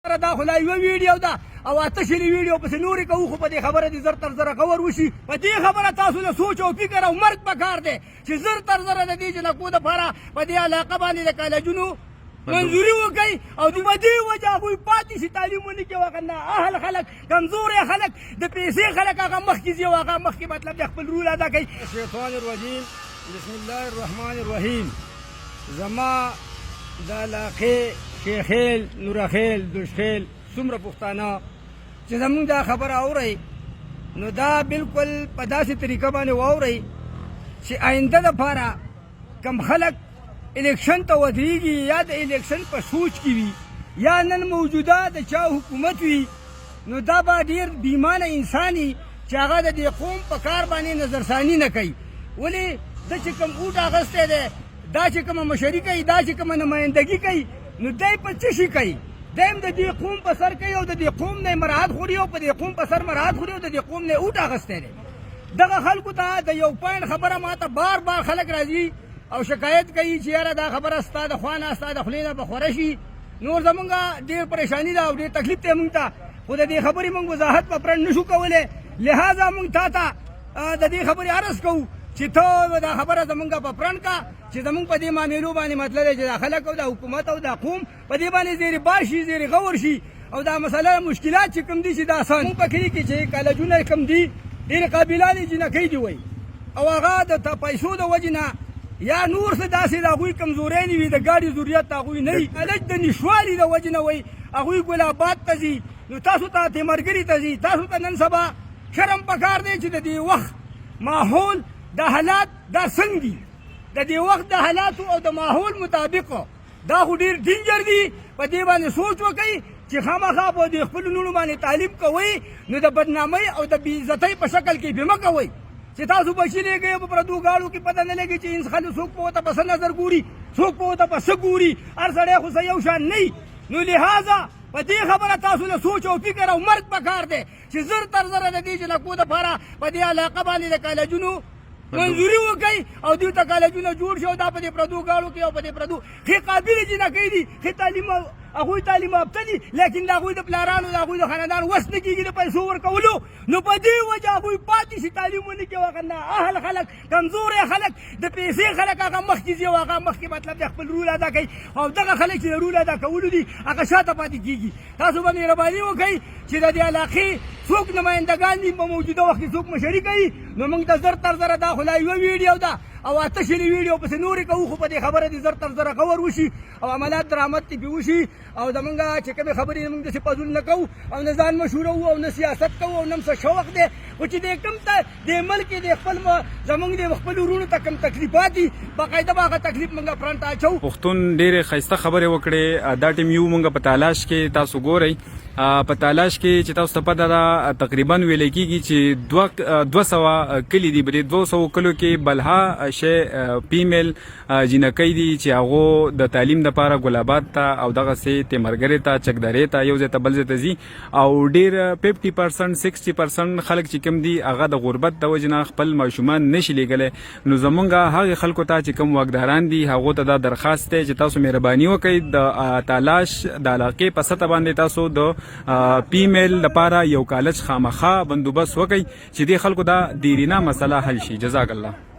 دا خو لا یوه ویډیو ده او اته شلي ویډیو پسې نورې کوو خو په دې خبره دې زر تر زره کور وشي په دې خبره تاسو له سوچ او فکر او مرګ پکار دی چې زر تر زره د دې جنکو دپاره په دې علاقه باندې د کالجونو منظوري وکړي او د دې وجه هغوی پاتې شي تعلیم ونه کړي هغه نااهل خلک کمزوري خلک د پیسې خلک هغه مخکې ځي او هغه مخکې مطلب د خپل رول ادا کوي. شیطان الرجیم بسم الله الرحمن الرحیم. زما د علاقې شیخیل نورخیل دوشخیل څومره پښتانه چې زمونږ دا خبره اورئ نو دا بالکل په داسې طریقه باندې واورئ چې آینده دپاره کم خلک الیکشن ته ودرېږي یا د الیکشن په سوچ کې وي یا نن موجوده د چا حکومت وي نو دا به ډېر بیمانه انسان وي چې هغه د دې قوم په کار باندې نظرثاني نه کوي. ولې ده چې کوم اوټ اخیستی دی دا چې کومه مشري کوي دا چې کومه نمایندګي کوي نو دی په څه شي کوي؟ دی هم د دې قوم په سر کوي او د دې قوم نه مراعات خوري او په دې قوم په سر مراعات خوري او د دې قوم نه اوټ اخیستی دی. دغه خلکو ته د یو پوینټ خبره ماته بار بار خلک راځي او شکایت کوي چې یاره دا خبره ستا د خوا نه ستا د خولې نه به خوره شي. نور زمونږ ډېر پریشاني ده او ډېر تکلیف دی مونږ ته خو د دې خبرې مونږ وضاحت په پرنټ نشو کولی لہذا مونږ تا ته د دې خبرې عرض کوو چې ته دا خبره زمونږ په پرنټ کا چې زمونږ په دې معاملو باندې مطلب دی چې دا خلک او دا حکومت او دا قوم په دې باندې زیر بار شي زیر غور شي او دا مسله مشکلات چې کوم دي چې دا آسان مونږ په کلي کې چې کالجونه کم دي ډېرې قابلانې جنکۍ دي وایي او هغه د پیسو د وجې نه یا نور څه داسې د هغوی کمزورۍ نه وي د ګاډي ضرورت د هغوی نه وي الج د نشوالي د وجې نه وایي هغوی ګلاباد ته ځي نو تاسو ته تیمرګري ته ځي تاسو ته نن سبا شرم پکار دی چې د دې وخت ماحول د حالات دا څنګه دي د دې وخت د حالاتو او د ماحول مطابق دا خو ډېر ډینجر دي په دې باندې سوچ وکړئ چې خامخا په دې خپلو لوڼو باندې تعلیم کوئ نو د بدنامۍ او د بېعزتۍ په شکل کې بې مه کوئ چې تاسو بچي لېږئ په پردو ګاړو کې پته نه لګي چې خلک څوک په ورته په څه نظر ګوري څوک په ورته په څه ګوري هر سړی خو څه یو شان نه وي نو لہذا په دې خبره تاسو له سوچ او فکر او مرګ پکار دی چې زر تر زره د دې جنکو دپاره په دې علاقه باندې د کالجونو منظوري وکړي او دوی ته کالجونه جوړ شي او دا په دې پردو ګاړو کې او په دې پردو ښې قابلې جنکۍ دي ښې تعلیم هغوی تعلیم یافته دي لیکن د هغوی د پلارانو د هغوی د خاندان وس نه کېږي د پیسو ورکولو نو په دې وجه هغوی پاتې شي تعلیم ونه کړي هغه نااهل خلک کمزوري خلک د پیسې خلک هغه مخکې ځي او هغه مخکې مطلب د خپل رول ادا کوي او دغه خلک چې د رول ادا کولو دي هغه شاته پاتې کېږي. تاسو به مهرباني وکړئ چې د دې علاقې څوک نمایندګان دي په موجوده وخت کې څوک مشري کوي نو موږ ته زر تر زره دا خو لا یوه ویډیو ده او اته شلي ویډیو پسې نورې کوو خو په دې خبره دې زر تر زره کور وشي او عملیات درامد تې پې وشي او زمونږ چې کومې خبرې موږ داسې پزول نه کوو او نه ځان مشهورو او نه سیاست کوو او نه څه شوق دی خو چې دې کوم ته دې ملک کې د خپل زمونږ د خپلو وروڼو ته کوم تکلیفات دي باقاعده به هغه تکلیف موږ فرنټ اچوو. پښتون ډېرې ښایسته خبرې وکړې دا ټیم یو موږ په تالاش کې تاسو ګورئ په تالاش کې چې تاسو ته پته ده تقریبا ویلی کېږي چې 200 کلي دي په دې 200 کلو کې بلها شی فیمیل جنکۍ دي چې هغو د تعلیم دپاره ګلاباد ته او دغسې تیمرګرې ته چکدرې ته یو ځای ته بل ځای ته ځي او ډېر 50% 60% خلک چې کوم دي هغه د غربت د وجې نه خپل ماشومان نشي لیږلی نو زمونږ هغې خلکو ته چې کوم واکداران دي هغو ته دا درخواست دی چې تاسو مهرباني وکړئ د تالاش د علاقې په سطح باندې تاسو د فیمیل لپاره یو کالج خامخا بندوبست وکړئ چې دې خلکو دا دیرینه مسله حل شي. جزاک الله.